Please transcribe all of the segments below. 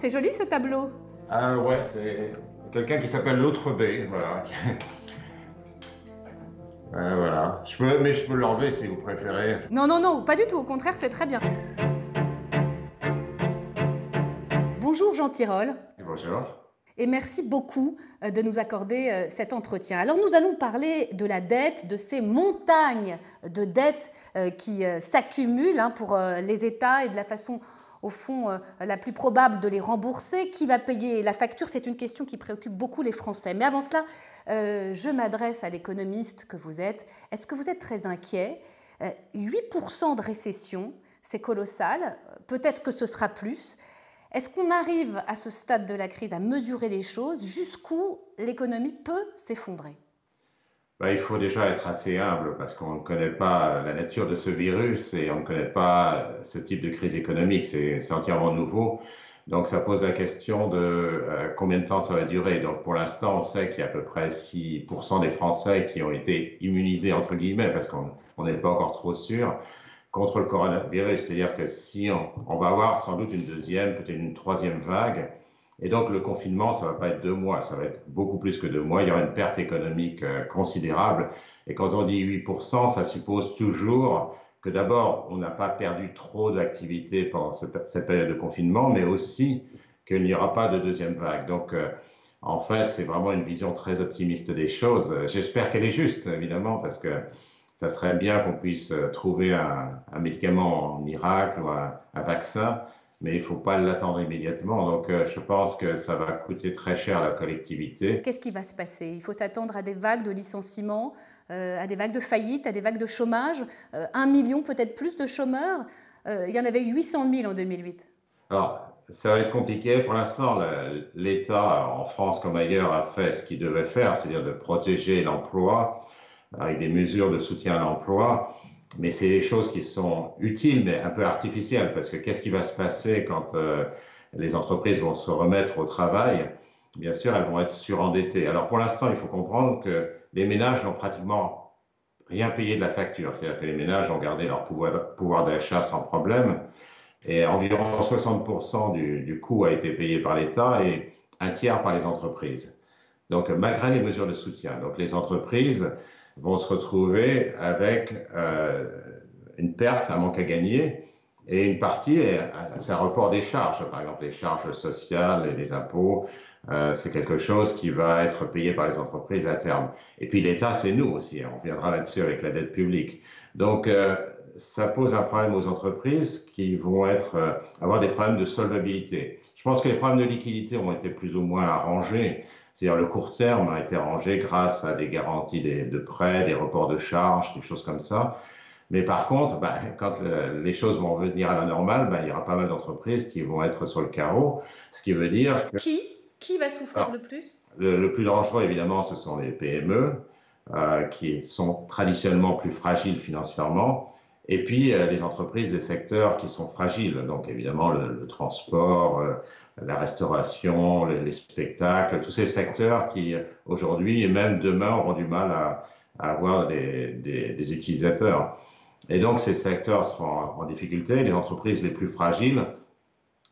C'est joli ce tableau. Ah ouais, c'est quelqu'un qui s'appelle l'autre B, voilà. Voilà. Mais je peux l'enlever si vous préférez. Non, non, non, pas du tout. Au contraire, c'est très bien. Bonjour Jean Tirole. Bonjour. Et merci beaucoup de nous accorder cet entretien. Alors nous allons parler de la dette, de ces montagnes de dettes qui s'accumulent pour les États et de la façon, au fond, la plus probable de les rembourser. Qui va payer la facture? C'est une question qui préoccupe beaucoup les Français. Mais avant cela, je m'adresse à l'économiste que vous êtes. Est-ce que vous êtes très inquiet? 8% de récession, c'est colossal. Peut-être que ce sera plus. Est-ce qu'on arrive à ce stade de la crise à mesurer les choses? Jusqu'où l'économie peut s'effondrer? Il faut déjà être assez humble parce qu'on ne connaît pas la nature de ce virus et on ne connaît pas ce type de crise économique. C'est entièrement nouveau. Donc ça pose la question de combien de temps ça va durer. Donc pour l'instant, on sait qu'il y a à peu près 6% des Français qui ont été immunisés, entre guillemets, parce qu'on n'est pas encore trop sûr, contre le coronavirus. C'est-à-dire que si on va avoir sans doute une deuxième, peut-être une troisième vague, et donc le confinement, ça va pas être 2 mois, ça va être beaucoup plus que 2 mois. Il y aura une perte économique considérable. Et quand on dit 8%, ça suppose toujours que d'abord, on n'a pas perdu trop d'activité pendant cette période de confinement, mais aussi qu'il n'y aura pas de deuxième vague. Donc, en fait, c'est vraiment une vision très optimiste des choses. J'espère qu'elle est juste, évidemment, parce que ça serait bien qu'on puisse trouver un médicament miracle ou un vaccin, mais il ne faut pas l'attendre immédiatement. Donc, je pense que ça va coûter très cher à la collectivité. Qu'est-ce qui va se passer? Il faut s'attendre à des vagues de licenciements, à des vagues de faillites, à des vagues de chômage. 1 million, peut-être plus de chômeurs. Il y en avait 800 000 en 2008. Alors, ça va être compliqué. Pour l'instant, l'État, en France comme ailleurs, a fait ce qu'il devait faire, c'est-à-dire de protéger l'emploi avec des mesures de soutien à l'emploi. Mais c'est des choses qui sont utiles, mais un peu artificielles, parce que qu'est-ce qui va se passer quand les entreprises vont se remettre au travail? Bien sûr, elles vont être surendettées. Alors pour l'instant, il faut comprendre que les ménages n'ont pratiquement rien payé de la facture. C'est-à-dire que les ménages ont gardé leur pouvoir d'achat sans problème. Et environ 60% du coût a été payé par l'État et un tiers par les entreprises. Donc, malgré les mesures de soutien, donc les entreprises vont se retrouver avec une perte, un manque à gagner, et une partie, c'est un report des charges. Par exemple, les charges sociales et les impôts, c'est quelque chose qui va être payé par les entreprises à terme. Et puis l'État, c'est nous aussi. On reviendra là-dessus avec la dette publique. Donc, ça pose un problème aux entreprises qui vont avoir des problèmes de solvabilité. Je pense que les problèmes de liquidité ont été plus ou moins arrangés. C'est-à-dire le court terme a été arrangé grâce à des garanties de prêts, des reports de charges, des choses comme ça. Mais par contre, quand les choses vont revenir à la normale, il y aura pas mal d'entreprises qui vont être sur le carreau, ce qui veut dire que Qui va souffrir alors, le plus? le plus dangereux, évidemment, ce sont les PME, qui sont traditionnellement plus fragiles financièrement, et puis les entreprises des secteurs qui sont fragiles, donc évidemment le transport, la restauration, les spectacles, tous ces secteurs qui aujourd'hui et même demain auront du mal à avoir des utilisateurs. Et donc ces secteurs seront en difficulté, les entreprises les plus fragiles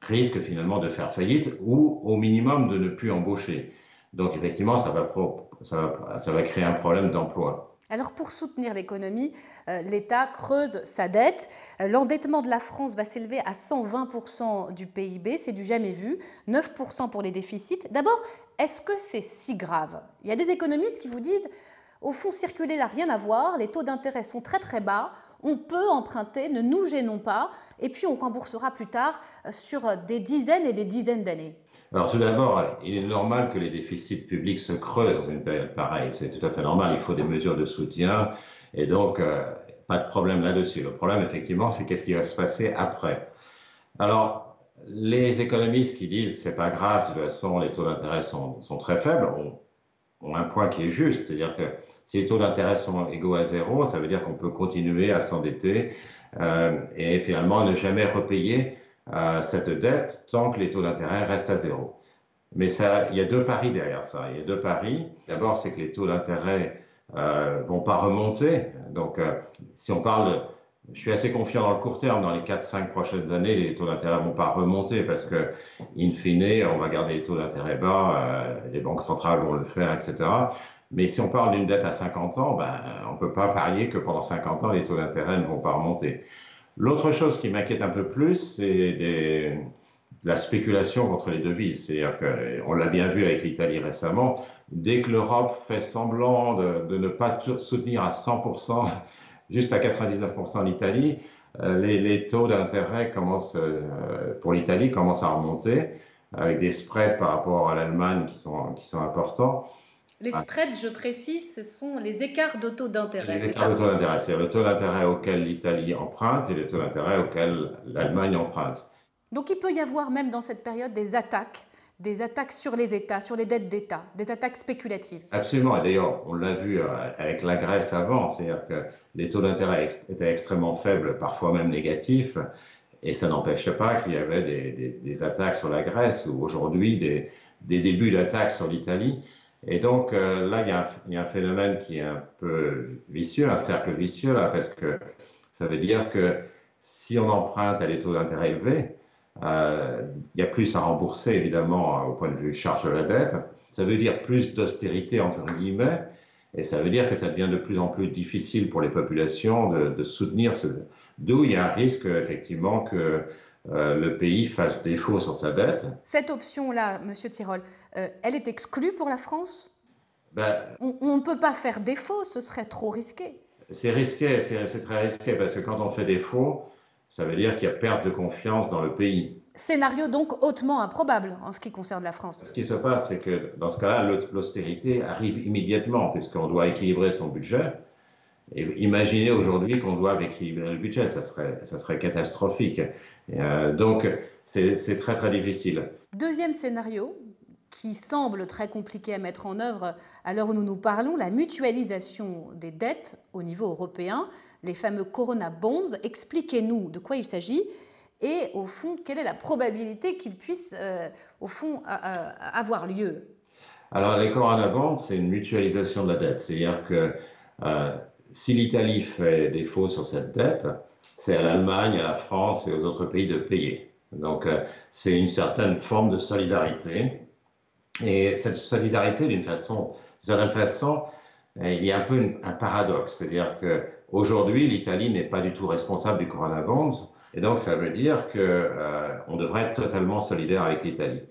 risquent finalement de faire faillite ou au minimum de ne plus embaucher. Donc effectivement, ça va créer un problème d'emploi. Alors pour soutenir l'économie, l'État creuse sa dette. L'endettement de la France va s'élever à 120% du PIB, c'est du jamais vu, 9% pour les déficits. D'abord, est-ce que c'est si grave? Il y a des économistes qui vous disent, au fond, circuler n'a rien à voir, les taux d'intérêt sont très très bas, on peut emprunter, ne nous gênons pas, et puis on remboursera plus tard sur des dizaines et des dizaines d'années. Alors tout d'abord, il est normal que les déficits publics se creusent dans une période pareille. C'est tout à fait normal. Il faut des mesures de soutien et donc pas de problème là-dessus. Le problème, effectivement, c'est qu'est-ce qui va se passer après. Alors, les économistes qui disent c'est pas grave, de toute façon, les taux d'intérêt sont très faibles, ont un point qui est juste, c'est-à-dire que si les taux d'intérêt sont égaux à zéro, ça veut dire qu'on peut continuer à s'endetter et finalement ne jamais repayer cette dette tant que les taux d'intérêt restent à zéro. Mais ça, il y a deux paris derrière ça. Il y a deux paris. D'abord, c'est que les taux d'intérêt vont pas remonter. Donc, si on parle Je suis assez confiant dans le court terme. Dans les 4-5 prochaines années, les taux d'intérêt ne vont pas remonter parce que, in fine, on va garder les taux d'intérêt bas, les banques centrales vont le faire, etc. Mais si on parle d'une dette à 50 ans, ben, on ne peut pas parier que pendant 50 ans, les taux d'intérêt ne vont pas remonter. L'autre chose qui m'inquiète un peu plus, c'est la spéculation contre les devises. C'est-à-dire qu'on l'a bien vu avec l'Italie récemment, dès que l'Europe fait semblant de ne pas soutenir à 100%, juste à 99% l'Italie, les taux d'intérêt pour l'Italie commencent à remonter, avec des spreads par rapport à l'Allemagne qui sont importants. Les spreads, je précise, ce sont les écarts de taux d'intérêt, Les c'est écarts ça? de taux d'intérêt, c'est-à-dire le taux d'intérêt auquel l'Italie emprunte et le taux d'intérêt auquel l'Allemagne emprunte. Donc il peut y avoir même dans cette période des attaques sur les États, sur les dettes d'État, des attaques spéculatives. Absolument. Et d'ailleurs, on l'a vu avec la Grèce avant, c'est-à-dire que les taux d'intérêt étaient extrêmement faibles, parfois même négatifs, et ça n'empêchait pas qu'il y avait des attaques sur la Grèce ou aujourd'hui des débuts d'attaques sur l'Italie. Et donc là, il y a un phénomène qui est un peu vicieux, un cercle vicieux là, parce que ça veut dire que si on emprunte à des taux d'intérêt élevés, il y a plus à rembourser évidemment au point de vue charge de la dette. Ça veut dire plus d'austérité entre guillemets, et ça veut dire que ça devient de plus en plus difficile pour les populations de soutenir d'où il y a un risque effectivement que le pays fasse défaut sur sa dette. Cette option-là, Monsieur Tirole, elle est exclue pour la France? Ben, On ne peut pas faire défaut, ce serait trop risqué. c'est risqué, c'est très risqué parce que quand on fait défaut, ça veut dire qu'il y a perte de confiance dans le pays. Scénario donc hautement improbable en ce qui concerne la France. Ce qui se passe, c'est que dans ce cas-là, l'austérité arrive immédiatement puisqu'on doit équilibrer son budget. Et imaginez aujourd'hui qu'on doive équilibrer le budget, ça serait catastrophique. Donc, c'est très, très difficile. Deuxième scénario, qui semble très compliqué à mettre en œuvre à l'heure où nous nous parlons, la mutualisation des dettes au niveau européen, les fameux Corona Bonds. Expliquez-nous de quoi il s'agit et au fond, quelle est la probabilité qu'ils puissent au fond avoir lieu? Alors, les Corona Bonds, c'est une mutualisation de la dette. C'est-à-dire que euh, si l'Italie fait défaut sur cette dette, c'est à l'Allemagne, à la France et aux autres pays de payer. Donc, c'est une certaine forme de solidarité. Et cette solidarité, d'une certaine façon, il y a un peu un paradoxe. C'est-à-dire qu'aujourd'hui, l'Italie n'est pas du tout responsable du Corona Bonds. Et donc, ça veut dire qu'on devrait être totalement solidaire avec l'Italie.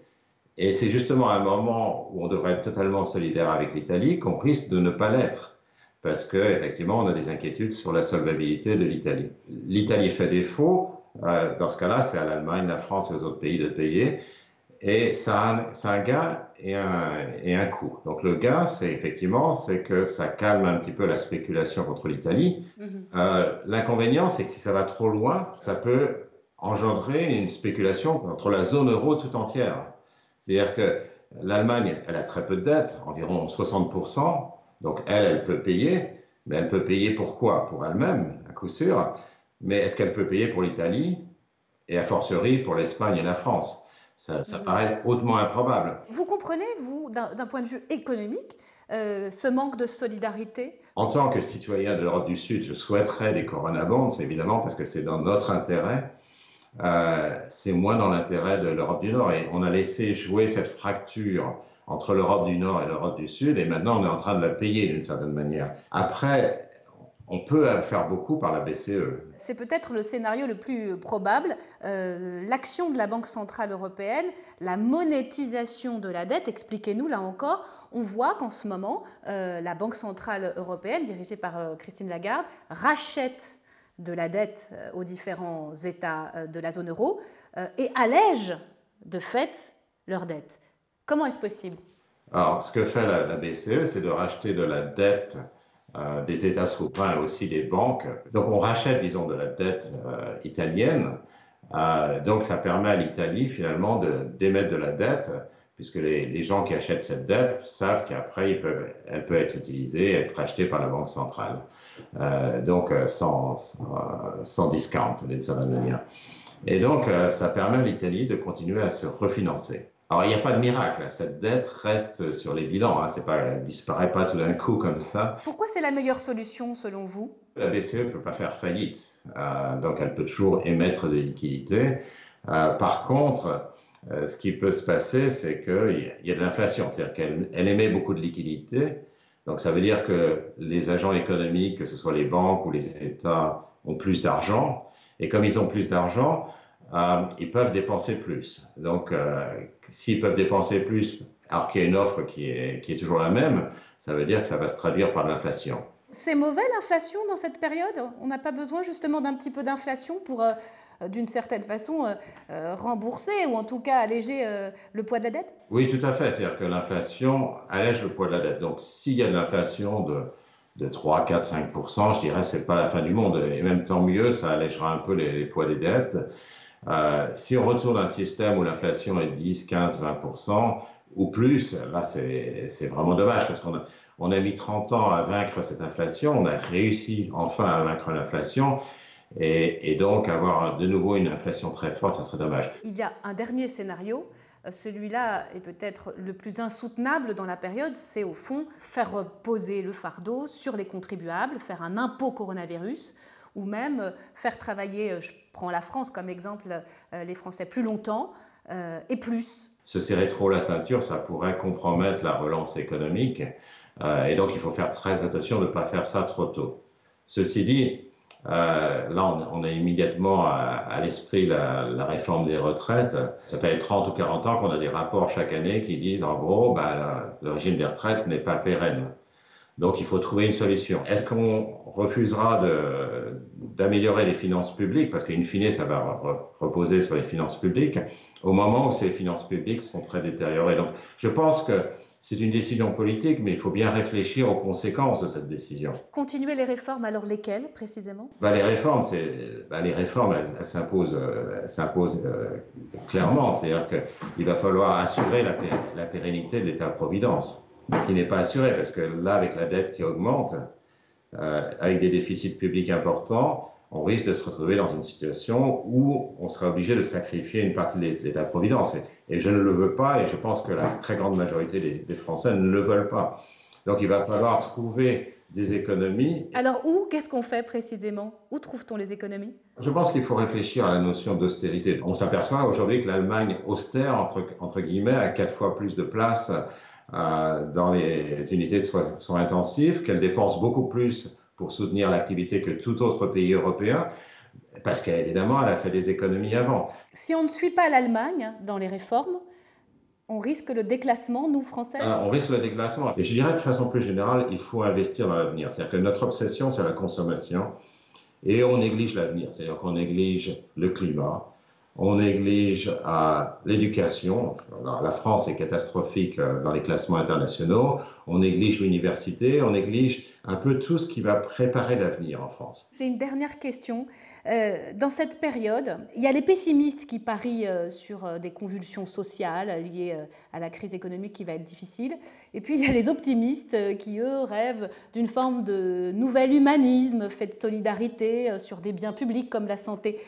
Et c'est justement à un moment où on devrait être totalement solidaire avec l'Italie qu'on risque de ne pas l'être. Parce qu'effectivement, on a des inquiétudes sur la solvabilité de l'Italie. L'Italie fait défaut. Dans ce cas-là, c'est à l'Allemagne, la France et aux autres pays de payer. Et ça a un gain et un coût. Donc le gain, c'est que ça calme un petit peu la spéculation contre l'Italie. L'inconvénient, c'est que si ça va trop loin, ça peut engendrer une spéculation contre la zone euro tout entière. C'est-à-dire que l'Allemagne, elle a très peu de dettes, environ 60%, donc elle peut payer, mais elle peut payer pour quoi? Pour elle-même, à coup sûr. Mais est-ce qu'elle peut payer pour l'Italie et a fortiori pour l'Espagne et la France? Ça paraît hautement improbable. Vous comprenez, vous, d'un point de vue économique, ce manque de solidarité? En tant que citoyen de l'Europe du Sud, je souhaiterais des Corona Bonds, évidemment, parce que c'est dans notre intérêt. C'est moins dans l'intérêt de l'Europe du Nord. Et on a laissé jouer cette fracture entre l'Europe du Nord et l'Europe du Sud, et maintenant on est en train de la payer d'une certaine manière. Après, on peut faire beaucoup par la BCE. C'est peut-être le scénario le plus probable. L'action de la Banque centrale européenne, la monétisation de la dette, expliquez-nous là encore. On voit qu'en ce moment, la Banque centrale européenne, dirigée par Christine Lagarde, rachète de la dette aux différents États de la zone euro et allège de fait leur dette. Comment est-ce possible? Alors, ce que fait la BCE, c'est de racheter de la dette des États souverains et aussi des banques. Donc, on rachète, disons, de la dette italienne. Donc, ça permet à l'Italie, finalement, d'émettre de la dette, puisque les gens qui achètent cette dette savent qu'après, elle peut être utilisée, être rachetée par la Banque centrale. Donc, sans discount, d'une certaine manière. Et donc, ça permet à l'Italie de continuer à se refinancer. Alors, il n'y a pas de miracle. Cette dette reste sur les bilans. Hein. C'est pas, elle ne disparaît pas tout d'un coup comme ça. Pourquoi c'est la meilleure solution selon vous? La BCE ne peut pas faire faillite. Donc, elle peut toujours émettre des liquidités. Par contre, ce qui peut se passer, c'est qu'il y a de l'inflation. C'est-à-dire qu'elle émet beaucoup de liquidités. Donc, ça veut dire que les agents économiques, que ce soit les banques ou les États, ont plus d'argent. Et comme ils ont plus d'argent, ils peuvent dépenser plus. Donc, s'ils peuvent dépenser plus, alors qu'il y a une offre qui est toujours la même, ça veut dire que ça va se traduire par l'inflation. C'est mauvais l'inflation dans cette période? On n'a pas besoin justement d'un petit peu d'inflation pour, d'une certaine façon, rembourser ou en tout cas alléger le poids de la dette? Oui, tout à fait. C'est-à-dire que l'inflation allège le poids de la dette. Donc, s'il y a de l'inflation de 3, 4, 5%, je dirais que ce n'est pas la fin du monde. Et même tant mieux, ça allègera un peu les poids des dettes. Si on retourne à un système où l'inflation est 10, 15, 20% ou plus, là, c'est vraiment dommage parce qu'on a mis 30 ans à vaincre cette inflation. On a réussi enfin à vaincre l'inflation. Et donc, avoir de nouveau une inflation très forte, ça serait dommage. Il y a un dernier scénario. Celui-là est peut-être le plus insoutenable dans la période, c'est au fond faire reposer le fardeau sur les contribuables, faire un impôt coronavirus, ou même faire travailler, je prends la France comme exemple, les Français plus longtemps et plus. Se serrer trop la ceinture, ça pourrait compromettre la relance économique. Et donc, il faut faire très attention de ne pas faire ça trop tôt. Ceci dit, là, on a immédiatement à l'esprit la réforme des retraites. Ça fait 30 ou 40 ans qu'on a des rapports chaque année qui disent, en gros, le régime des retraites n'est pas pérenne. Donc, il faut trouver une solution. Est-ce qu'on refusera d'améliorer les finances publiques, parce qu'in fine, ça va reposer sur les finances publiques, au moment où ces finances publiques sont très détériorées. Donc, je pense que c'est une décision politique, mais il faut bien réfléchir aux conséquences de cette décision. Continuer les réformes, alors lesquelles précisément? Les réformes, elles s'imposent clairement. C'est-à-dire qu'il va falloir assurer la pérennité de l'État-providence, qui n'est pas assurée, parce que là, avec la dette qui augmente, avec des déficits publics importants, on risque de se retrouver dans une situation où on sera obligé de sacrifier une partie de l'État-providence. Et je ne le veux pas, et je pense que la très grande majorité des Français ne le veulent pas. Donc il va falloir trouver des économies. Alors où? Qu'est-ce qu'on fait précisément? Où trouve-t-on les économies? Je pense qu'il faut réfléchir à la notion d'austérité. On s'aperçoit aujourd'hui que l'Allemagne austère, entre guillemets, a 4 fois plus de place dans les unités de soins intensifs, qu'elle dépense beaucoup plus pour soutenir l'activité que tout autre pays européen, parce qu'évidemment, elle a fait des économies avant. Si on ne suit pas l'Allemagne dans les réformes, on risque le déclassement, nous, Français? On risque le déclassement. Et je dirais de façon plus générale, il faut investir dans l'avenir. C'est-à-dire que notre obsession, c'est la consommation, et on néglige l'avenir. C'est-à-dire qu'on néglige le climat, on néglige l'éducation. La France est catastrophique dans les classements internationaux. On néglige l'université, on néglige un peu tout ce qui va préparer l'avenir en France. J'ai une dernière question. Dans cette période, il y a les pessimistes qui parient sur des convulsions sociales liées à la crise économique qui va être difficile. Et puis il y a les optimistes qui, eux, rêvent d'une forme de nouvel humanisme fait de solidarité sur des biens publics comme la santé.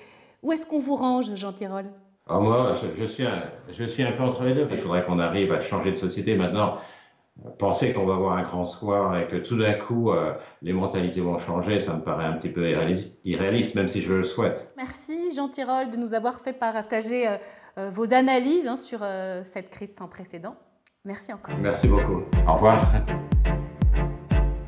Où est-ce qu'on vous range, Jean Tirole? Moi, je suis un peu entre les deux. Il faudrait qu'on arrive à changer de société maintenant. Penser qu'on va avoir un grand soir et que tout d'un coup, les mentalités vont changer, ça me paraît un petit peu irréaliste, même si je le souhaite. Merci, Jean Tirole, de nous avoir fait partager vos analyses sur cette crise sans précédent. Merci encore. Merci beaucoup. Au revoir.